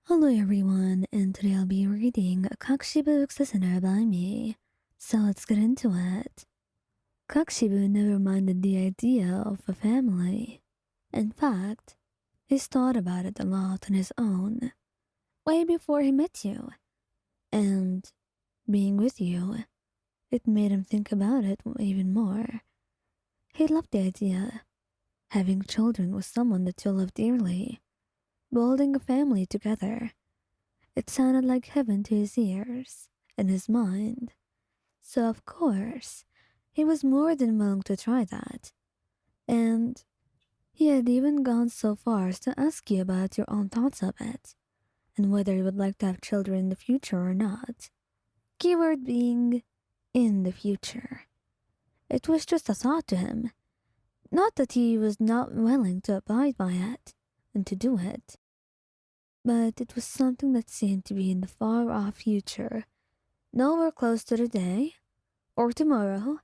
Hello everyone, and today I'll be reading a Kacshiba listener by me. So let's get into it. Kacshiba never minded the idea of a family. In fact, he's thought about it a lot on his own, way before he met you. And being with you, it made him think about it even more. He loved the idea, having children with someone that you love dearly, building a family together. It sounded like heaven to his ears and his mind. So, of course, he was more than willing to try that. And he had even gone so far as to ask you about your own thoughts of it and whether you would like to have children in the future or not. Keyword being in the future. It was just a thought to him, not that he was not willing to abide by it and to do it, but it was something that seemed to be in the far off future, nowhere close to the day, or tomorrow,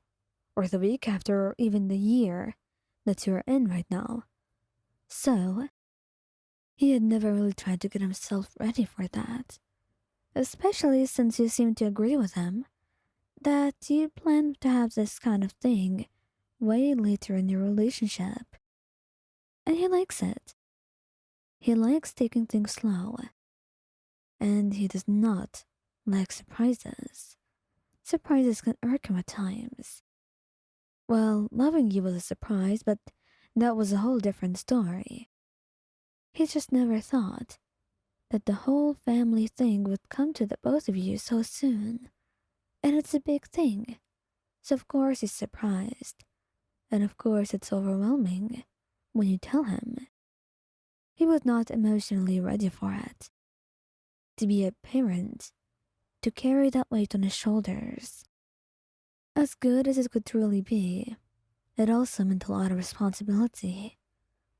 or the week after, or even the year that you're in right now. So, he had never really tried to get himself ready for that, especially since you seemed to agree with him that you plan to have this kind of thing way later in your relationship. And he likes it. He likes taking things slow, and he does not like surprises. Surprises can irk him at times. Well, loving you was a surprise, but that was a whole different story. He just never thought that the whole family thing would come to the both of you so soon. And it's a big thing. So of course he's surprised. And of course it's overwhelming when you tell him. He was not emotionally ready for it. To be a parent, to carry that weight on his shoulders. As good as it could truly be, it also meant a lot of responsibility.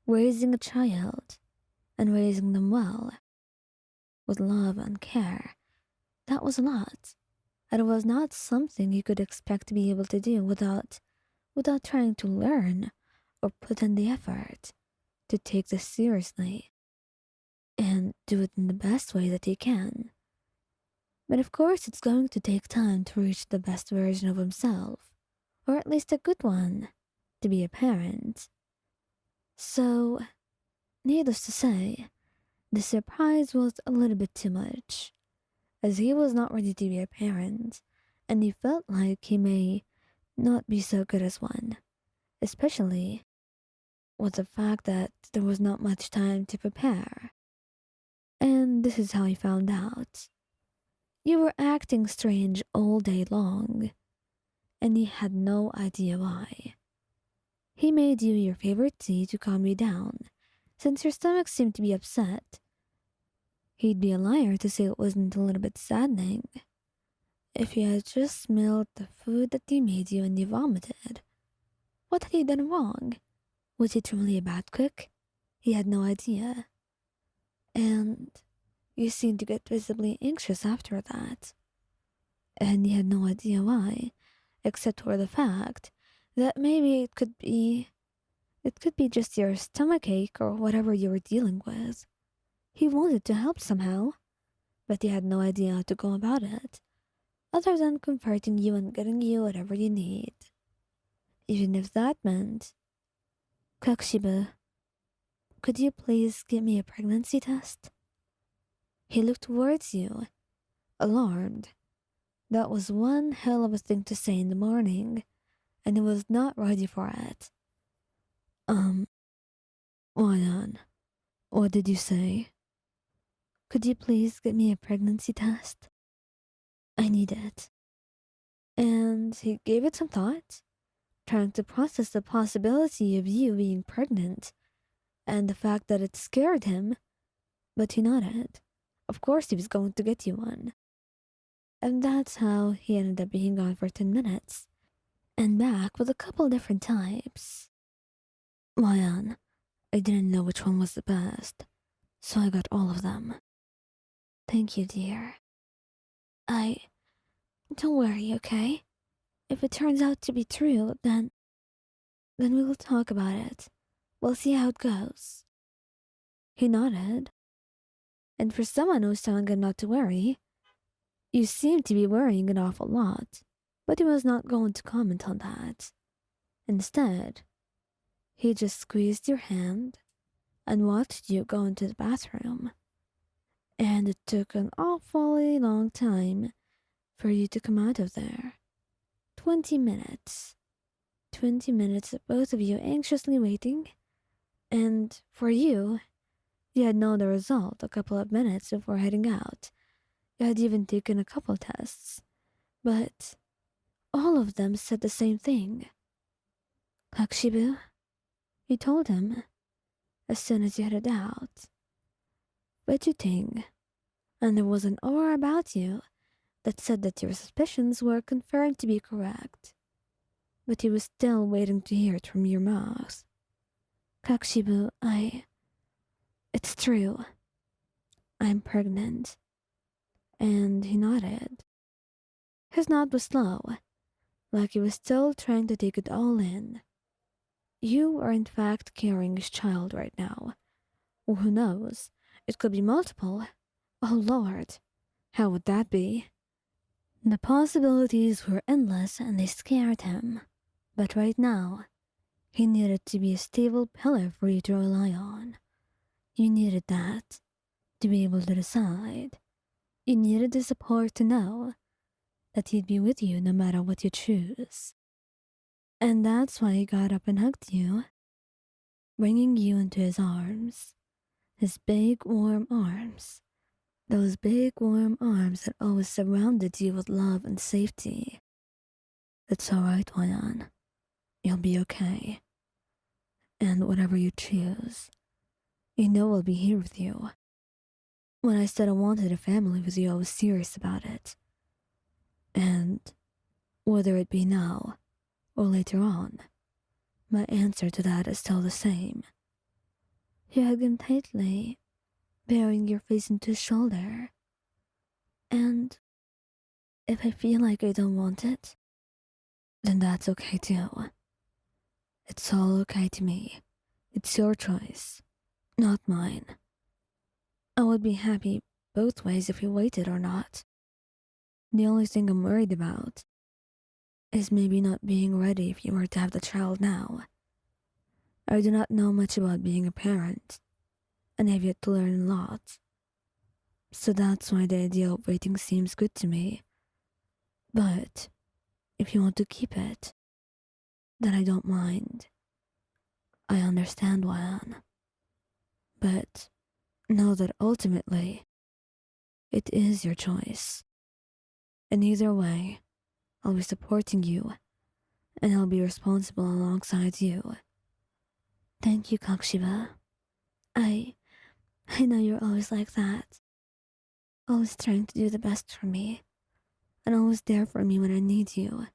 Raising a child, and raising them well, with love and care, that was a lot. And it was not something you could expect to be able to do without trying to learn or put in the effort to take this seriously and do it in the best way that he can. But of course, it's going to take time to reach the best version of himself, or at least a good one, to be a parent. So, needless to say, the surprise was a little bit too much, as he was not ready to be a parent, and he felt like he may not be so good as one, especially with the fact that there was not much time to prepare. And this is how he found out. You were acting strange all day long, and he had no idea why. He made you your favorite tea to calm you down, since your stomach seemed to be upset. He'd be a liar to say it wasn't a little bit saddening. If you had just smelled the food that he made you and you vomited, what had he done wrong? Was he truly a bad cook? He had no idea. And you seemed to get visibly anxious after that. And he had no idea why, except for the fact that maybe it could be just your stomachache or whatever you were dealing with. He wanted to help somehow, but he had no idea how to go about it, other than comforting you and getting you whatever you need. Even if that meant, Kacshiba, could you please give me a pregnancy test? He looked towards you, alarmed. That was one hell of a thing to say in the morning, and he was not ready for it. Um, why on? What did you say? Could you please get me a pregnancy test? I need it. And he gave it some thought, trying to process the possibility of you being pregnant and the fact that it scared him, but he nodded. Of course he was going to get you one. And that's how he ended up being gone for 10 minutes and back with a couple different types. Why I didn't know which one was the best, so I got all of them. Thank you, dear. I. Don't worry, okay? If it turns out to be true, then we will talk about it. We'll see how it goes. He nodded, And for someone who's telling him not to worry, you seem to be worrying an awful lot. But he was not going to comment on that. Instead, he just squeezed your hand and watched you go into the bathroom. And it took an awfully long time for you to come out of there. 20 minutes. 20 minutes of both of you anxiously waiting. And for you, you had known the result a couple of minutes before heading out. You had even taken a couple tests. But all of them said the same thing. Kacshiba, you told him as soon as you headed out. Fidgeting, and there was an aura about you that said that your suspicions were confirmed to be correct. But he was still waiting to hear it from your mouth. Kacshiba, it's true. I'm pregnant. And he nodded. His nod was slow, like he was still trying to take it all in. You are in fact carrying his child right now. Or who knows, it could be multiple. Oh Lord, how would that be? The possibilities were endless and they scared him. But right now, he needed to be a stable pillar for you to rely on. You needed that to be able to decide. You needed the support to know that he'd be with you no matter what you choose. And that's why he got up and hugged you, bringing you into his arms. His big, warm arms. Those big, warm arms that always surrounded you with love and safety. It's alright, Wayan. You'll be okay. And whatever you choose, you know I'll be here with you. When I said I wanted a family with you, I was serious about it. And whether it be now or later on, my answer to that is still the same. You hug him tightly, burying your face into his shoulder. And if I feel like I don't want it, then that's okay too. It's all okay to me. It's your choice, not mine. I would be happy both ways if you waited or not. The only thing I'm worried about is maybe not being ready if you were to have the child now. I do not know much about being a parent, and I have yet to learn a lot. So that's why the idea of waiting seems good to me. But if you want to keep it, then I don't mind. I understand, Wayan. But know that ultimately, it is your choice. And either way, I'll be supporting you, and I'll be responsible alongside you. Thank you, Kacshiba. I know you're always like that. Always trying to do the best for me, and always there for me when I need you.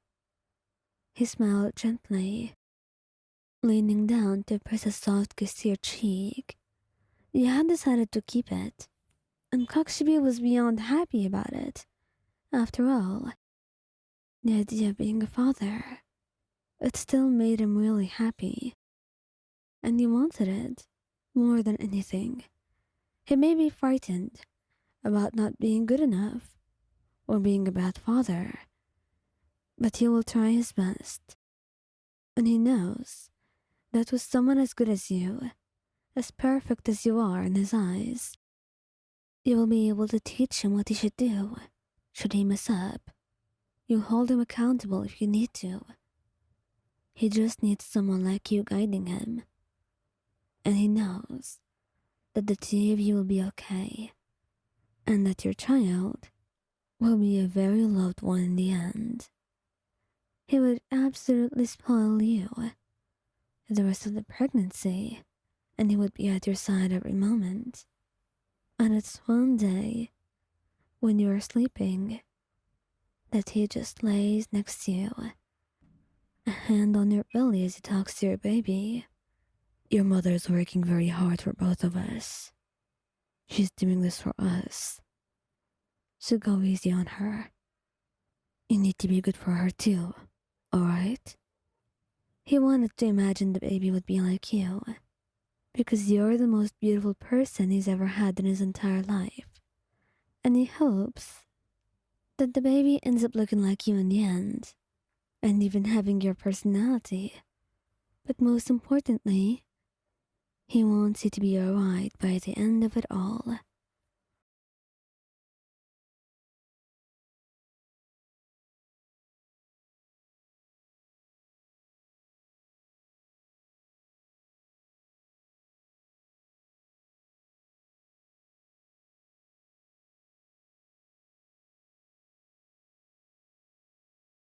He smiled gently, leaning down to press a soft kiss to your cheek. You had decided to keep it, and Kacshiba was beyond happy about it. After all, the idea of being a father, it still made him really happy. And he wanted it more than anything. He may be frightened about not being good enough or being a bad father, but he will try his best. And he knows that with someone as good as you, as perfect as you are in his eyes, you will be able to teach him what he should do should he mess up. You'll hold him accountable if you need to. He just needs someone like you guiding him. And he knows that the two of you will be okay, and that your child will be a very loved one in the end. He would absolutely spoil you the rest of the pregnancy, and he would be at your side every moment. And it's one day, when you are sleeping, that he just lays next to you, a hand on your belly as he talks to your baby. Your mother is working very hard for both of us. She's doing this for us. So go easy on her. You need to be good for her too, alright? He wanted to imagine the baby would be like you, because you're the most beautiful person he's ever had in his entire life. And he hopes that the baby ends up looking like you in the end, and even having your personality. But most importantly, he wants you to be alright by the end of it all.